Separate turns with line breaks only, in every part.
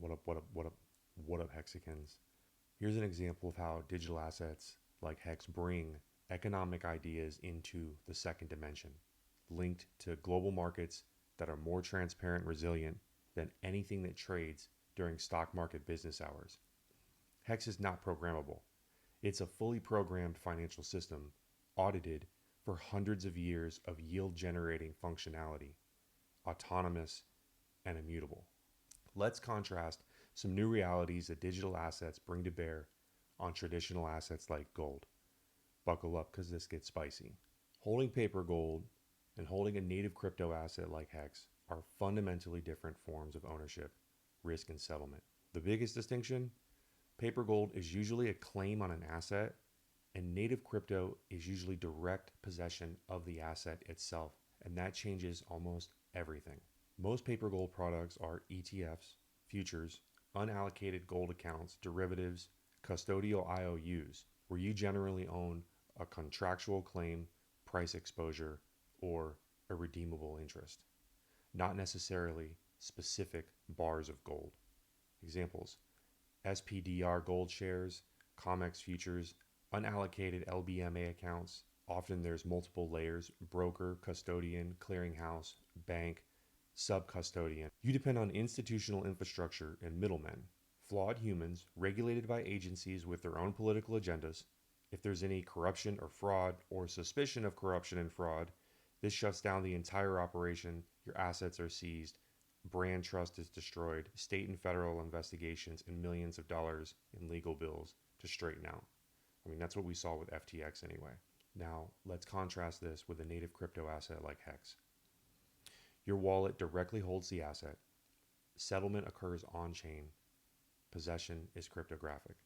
What up, Hexicans? Here's an example of how digital assets like HEX bring economic ideas into the second dimension, linked to global markets that are more transparent and resilient than anything that trades during stock market business hours. HEX is not programmable. It's a fully programmed financial system, audited for hundreds of years of yield-generating functionality, autonomous and immutable. Let's contrast some new realities that digital assets bring to bear on traditional assets like gold. Buckle up because this gets spicy. Holding paper gold and holding a native crypto asset like HEX are fundamentally different forms of ownership, risk, and settlement. The biggest distinction? Paper gold is usually a claim on an asset, and native crypto is usually direct possession of the asset itself, and that changes almost everything. Most paper gold products are ETFs, futures, unallocated gold accounts, derivatives, custodial IOUs, where you generally own a contractual claim, price exposure, or a redeemable interest, not necessarily specific bars of gold. Examples: SPDR gold shares, COMEX futures, unallocated LBMA accounts. Often there's multiple layers: broker, custodian, clearinghouse, bank, sub-custodian. You depend on institutional infrastructure and middlemen, flawed humans regulated by agencies with their own political agendas. If there's any corruption or fraud or suspicion of corruption and fraud, this shuts down the entire operation. Your assets are seized, brand trust is destroyed, state and federal investigations, and millions of dollars in legal bills to straighten out. I mean, that's what we saw with FTX anyway. Now, let's contrast this with a native crypto asset like HEX. Your wallet directly holds the asset. Settlement occurs on-chain. Possession is cryptographic.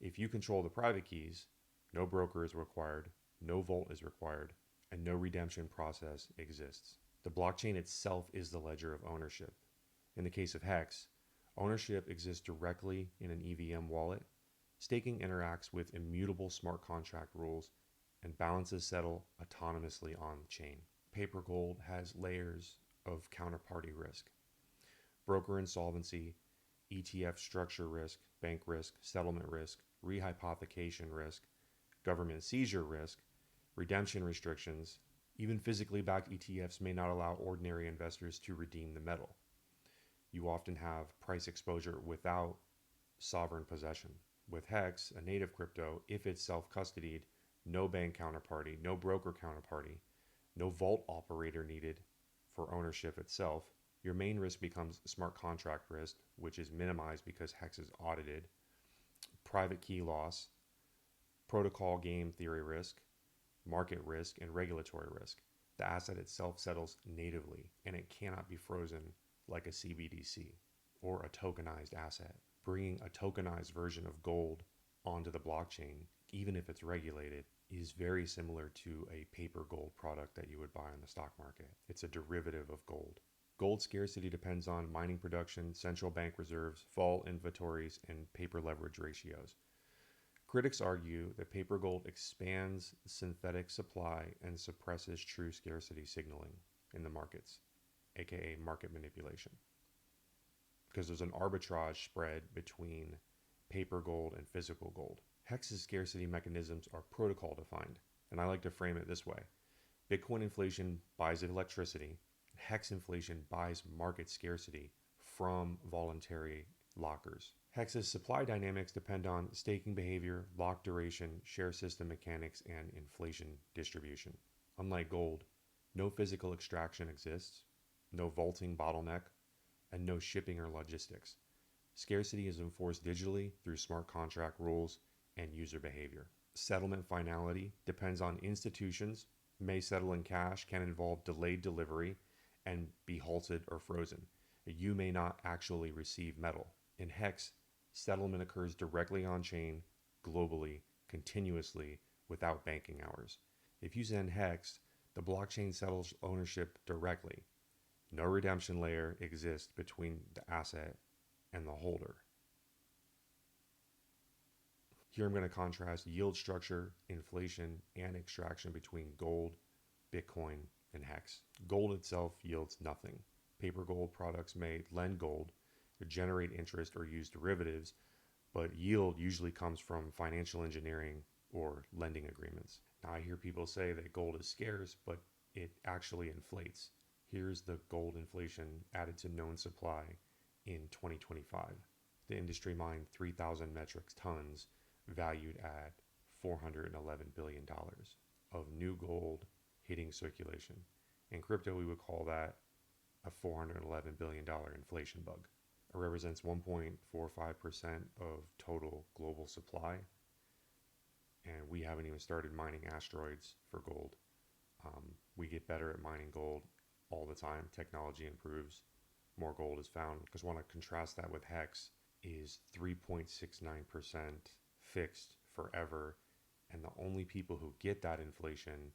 If you control the private keys, no broker is required, no vault is required, and no redemption process exists. The blockchain itself is the ledger of ownership. In the case of HEX, ownership exists directly in an EVM wallet. Staking interacts with immutable smart contract rules, and balances settle autonomously on the chain. Paper gold has layers of counterparty risk: broker insolvency, ETF structure risk, bank risk, settlement risk, rehypothecation risk, government seizure risk, redemption restrictions. Even physically backed ETFs may not allow ordinary investors to redeem the metal. You often have price exposure without sovereign possession. With HEX, a native crypto, if it's self-custodied, no bank counterparty, no broker counterparty, no vault operator needed for ownership itself, your main risk becomes smart contract risk, which is minimized because HEX is audited, private key loss, protocol game theory risk, market risk, and regulatory risk. The asset itself settles natively, and it cannot be frozen like a CBDC or a tokenized asset. Bringing a tokenized version of gold onto the blockchain, even if it's regulated, is very similar to a paper gold product that you would buy on the stock market. It's a derivative of gold. Gold scarcity depends on mining production, central bank reserves, vault inventories, and paper leverage ratios. Critics argue that paper gold expands synthetic supply and suppresses true scarcity signaling in the markets, aka market manipulation, because there's an arbitrage spread between paper gold and physical gold. HEX's scarcity mechanisms are protocol defined, and I like to frame it this way. Bitcoin inflation buys electricity, HEX inflation buys market scarcity from voluntary lockers. HEX's supply dynamics depend on staking behavior, lock duration, share system mechanics, and inflation distribution. Unlike gold, no physical extraction exists, no vaulting bottleneck, and no shipping or logistics. Scarcity is enforced digitally through smart contract rules and user behavior. Settlement finality depends on institutions, may settle in cash, can involve delayed delivery, and be halted or frozen. You may not actually receive metal. In HEX, settlement occurs directly on chain, globally, continuously, without banking hours. If you send HEX, the blockchain settles ownership directly. No redemption layer exists between the asset and the holder. Here I'm going to contrast yield structure, inflation, and extraction between gold, Bitcoin, and HEX. Gold itself yields nothing. Paper gold products may lend gold, to generate interest or use derivatives, but yield usually comes from financial engineering or lending agreements. Now, I hear people say that gold is scarce, but it actually inflates. Here's the gold inflation added to known supply in 2025. The industry mined 3,000 metric tons, valued at $411 billion of new gold hitting circulation. In crypto, we would call that a $411 billion inflation bug. It represents 1.45% of total global supply, and we haven't even started mining asteroids for gold. We get better at mining gold all the time. Technology improves, more gold is found. Because I want to contrast that with HEX is 3.69% fixed forever, and the only people who get that inflation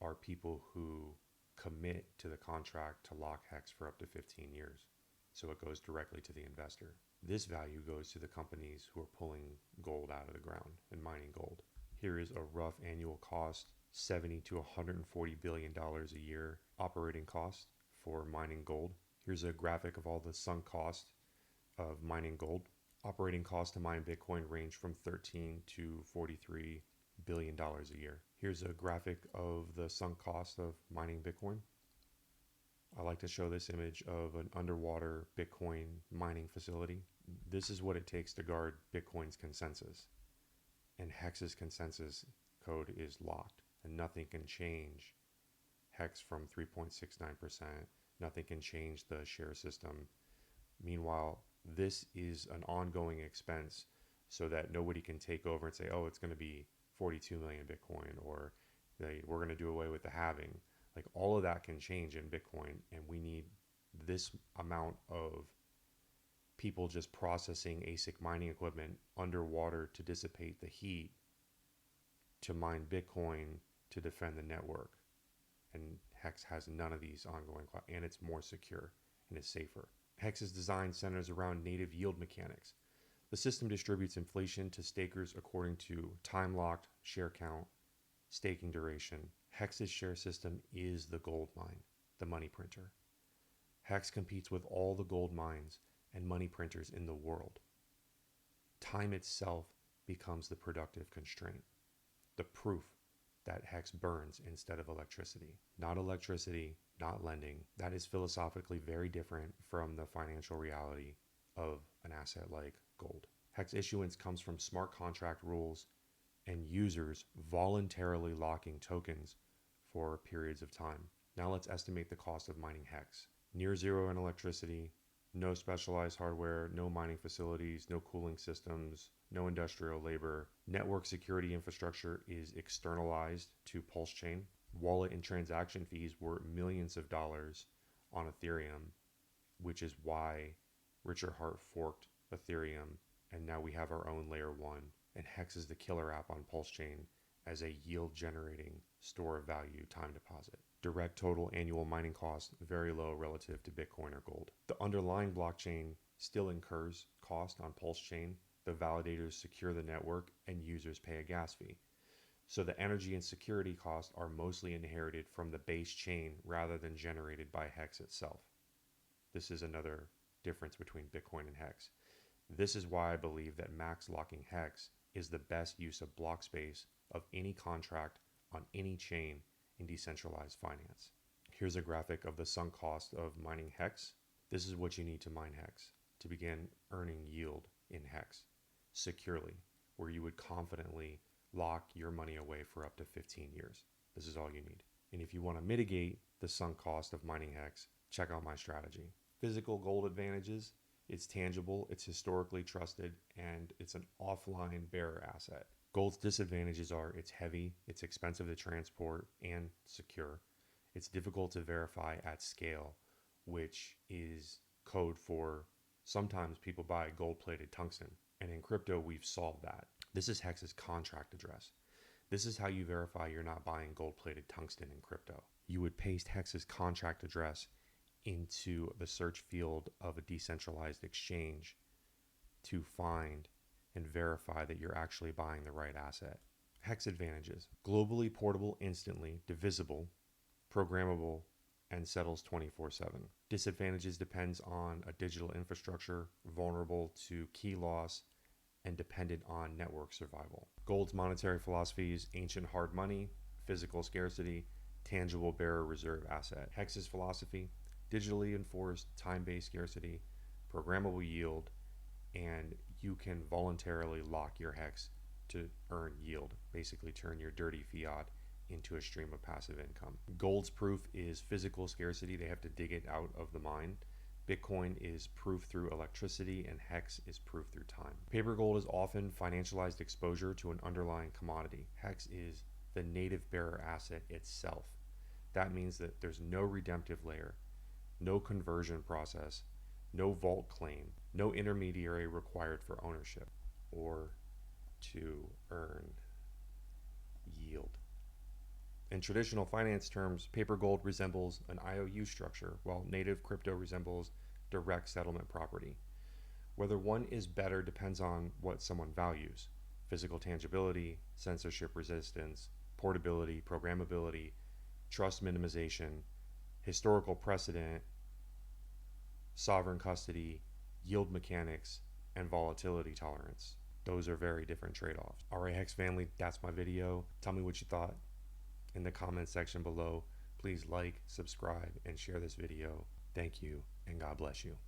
are people who commit to the contract to lock HEX for up to 15 years. So it goes directly to the investor. This value goes to the companies who are pulling gold out of the ground and mining gold. Here is a rough annual cost, $70 to $140 billion a year operating cost for mining gold. Here's a graphic of all the sunk cost of mining gold. Operating costs to mine Bitcoin range from $13 to $43 billion a year. Here's a graphic of the sunk cost of mining Bitcoin. I like to show this image of an underwater Bitcoin mining facility. This is what it takes to guard Bitcoin's consensus. And HEX's consensus code is locked, and nothing can change HEX from 3.69%. Nothing can change the share system. Meanwhile, this is an ongoing expense so that nobody can take over and say, oh, it's going to be 42 million Bitcoin, or we're going to do away with the halving. Like, all of that can change in Bitcoin, and we need this amount of people just processing ASIC mining equipment underwater to dissipate the heat to mine Bitcoin to defend the network. And HEX has none of these ongoing, and it's more secure and it's safer. HEX's design centers around native yield mechanics. The system distributes inflation to stakers according to time-locked share count, staking duration. HEX's share system is the gold mine, the money printer. HEX competes with all the gold mines and money printers in the world. Time itself becomes the productive constraint, the proof that HEX burns instead of electricity. Not electricity, not lending. That is philosophically very different from the financial reality of an asset like gold. HEX issuance comes from smart contract rules and users voluntarily locking tokens for periods of time. Now let's estimate the cost of mining HEX. Near zero in electricity, no specialized hardware, no mining facilities, no cooling systems, no industrial labor. Network security infrastructure is externalized to Pulse Chain. Wallet and transaction fees were millions of dollars on Ethereum, which is why Richard Hart forked Ethereum, and now we have our own layer 1. And HEX is the killer app on Pulse Chain as a yield generating store of value time deposit. Direct total annual mining cost very low relative to Bitcoin or gold. The underlying blockchain still incurs cost on Pulse Chain. The validators secure the network and users pay a gas fee. So the energy and security costs are mostly inherited from the base chain rather than generated by HEX itself. This is another difference between Bitcoin and HEX. This is why I believe that max locking HEX is the best use of block space of any contract on any chain in decentralized finance. Here's a graphic of the sunk cost of mining HEX. This is what you need to mine HEX to begin earning yield in HEX securely, where you would confidently lock your money away for up to 15 years. This is all you need. And if you want to mitigate the sunk cost of mining HEX, check out my strategy. Physical gold advantages. It's tangible, it's historically trusted, and it's an offline bearer asset. Gold's disadvantages are it's heavy, it's expensive to transport, and secure. It's difficult to verify at scale, which is code for sometimes people buy gold-plated tungsten. And in crypto, we've solved that. This is HEX's contract address. This is how you verify you're not buying gold-plated tungsten in crypto. You would paste HEX's contract address into the search field of a decentralized exchange to find and verify that you're actually buying the right asset. HEX advantages: globally portable instantly, divisible, programmable, and settles 24/7. Disadvantages depends on a digital infrastructure, vulnerable to key loss, and dependent on network survival. Gold's monetary philosophy is ancient hard money, physical scarcity, tangible bearer reserve asset. HEX's philosophy, digitally enforced time-based scarcity, programmable yield, and you can voluntarily lock your HEX to earn yield, basically turn your dirty fiat into a stream of passive income. Gold's proof is physical scarcity. They have to dig it out of the mine. Bitcoin is proof through electricity, and HEX is proof through time. Paper gold is often financialized exposure to an underlying commodity. HEX is the native bearer asset itself. That means that there's no redemptive layer, no conversion process, no vault claim, no intermediary required for ownership or to earn yield. In traditional finance terms, paper gold resembles an IOU structure, while native crypto resembles direct settlement property. Whether one is better depends on what someone values: physical tangibility, censorship resistance, portability, programmability, trust minimization, historical precedent, sovereign custody, yield mechanics, and volatility tolerance. Those are very different trade-offs. All right, HEX family, that's my video. Tell me what you thought in the comment section below. Please like, subscribe, and share this video. Thank you, and God bless you.